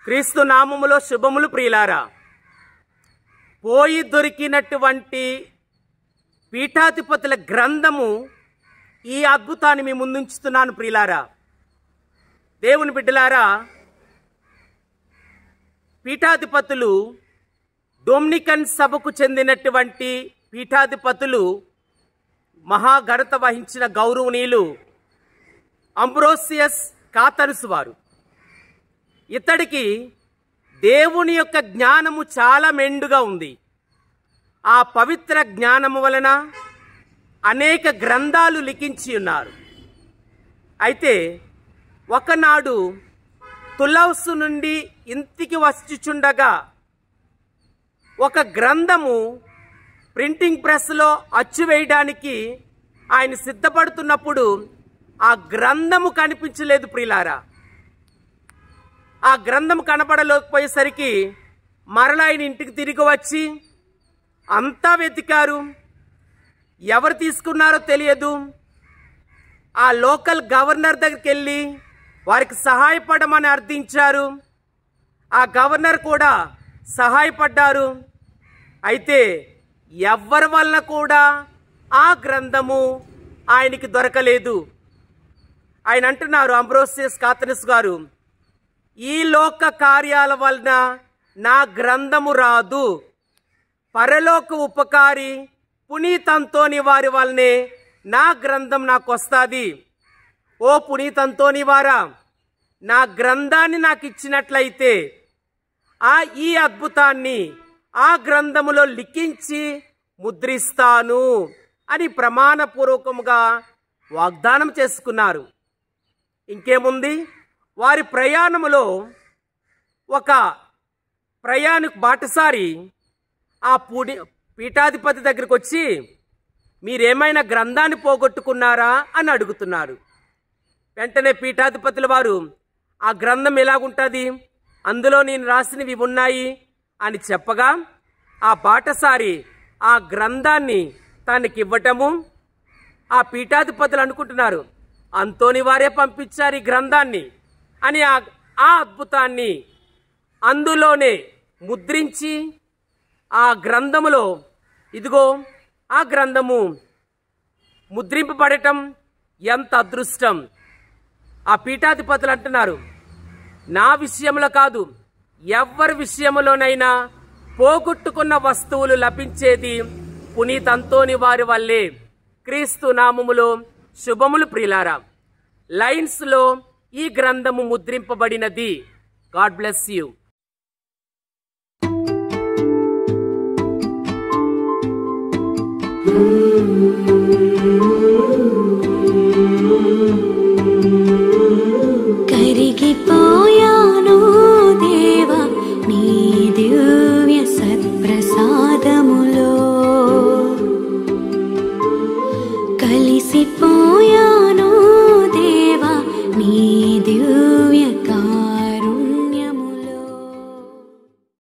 క్రీస్తు నామములో శుభములు ప్రియులారా. పోయి దొరికినటువంటి పీఠాధిపతుల గ్రంథము ఈ అద్భుతాన్ని మీ ముందుంచుతున్నాను ప్రియులారా. దేవుని బిడ్డలారా, పీఠాధిపతులు డొమినికన్ సభకు చెందినటువంటి పీఠాధిపతులు మహాఘనత వహించిన గౌరవనీయులు అంబ్రోసియస్ కాతరుసు వారు. ఇతడికి దేవుని యొక్క జ్ఞానము చాలా మెండుగా ఉంది. ఆ పవిత్ర జ్ఞానము వలన అనేక గ్రంథాలు లిఖించి ఉన్నారు. అయితే ఒకనాడు తులౌసు నుండి ఇంటికి వచ్చుచుండగా ఒక గ్రంథము ప్రింటింగ్ ప్రెస్లో అచ్చు వేయడానికి ఆయన సిద్ధపడుతున్నప్పుడు ఆ గ్రంథము కనిపించలేదు ప్రియులారా. ఆ గ్రంథం కనపడలేకపోయేసరికి మరలా ఆయన ఇంటికి తిరిగి వచ్చి అంతా వెతికారు. ఎవరు తీసుకున్నారో తెలియదు. ఆ లోకల్ గవర్నర్ దగ్గరికి వెళ్ళి వారికి సహాయపడమని అర్థించారు. ఆ గవర్నర్ కూడా సహాయపడ్డారు. అయితే ఎవ్వరి వలన కూడా ఆ గ్రంథము ఆయనకి దొరకలేదు. ఆయన అంటున్నారు, అంబ్రోసియస్ కాతరుసు గారు, ఈ లోక కార్యాల వలన నా గ్రంథము రాదు. పరలోక ఉపకారి పునీతంతోని వారి వలనే నా గ్రంథం నాకు వస్తుంది. ఓ పునీతంతోని వారా, నా గ్రంథాన్ని నాకు ఇచ్చినట్లయితే ఈ అద్భుతాన్ని ఆ గ్రంథములో లిఖించి ముద్రిస్తాను అని ప్రమాణపూర్వకముగా వాగ్దానం చేసుకున్నారు. ఇంకేముంది, వారి ప్రయాణములో ఒక ప్రయాణికు బాటసారి ఆ పీఠాధిపతి దగ్గరికి వచ్చి, మీరేమైనా గ్రంథాన్ని పోగొట్టుకున్నారా అని అడుగుతున్నారు. వెంటనే పీఠాధిపతుల వారు, ఆ గ్రంథం ఎలాగుంటుంది, అందులో నేను రాసినవి ఉన్నాయి అని చెప్పగా ఆ బాటసారి ఆ గ్రంథాన్ని తనకి ఇవ్వటము, ఆ పీఠాధిపతులు అనుకుంటున్నారు అంతోని వారే పంపించారు ఈ గ్రంథాన్ని అని ఆ అద్భుతాన్ని అందులోనే ముద్రించి ఆ గ్రంథములో, ఇదిగో ఆ గ్రంథము ముద్రింపబడటం ఎంత అదృష్టం. ఆ పీఠాధిపతులు అంటున్నారు, నా విషయంలో కాదు, ఎవరి విషయంలోనైనా పోగొట్టుకున్న వస్తువులు లభించేది పునీత అంతోని వారి వల్లే. క్రీస్తు నామములో శుభములు ప్రియులారా. లైన్స్లో ఈ గ్రంథము ముద్రింపబడినది. God bless you. కరిగిపోయాను దేవా నీ దివ్య సత్ప్రసాదములో, కలిసిపో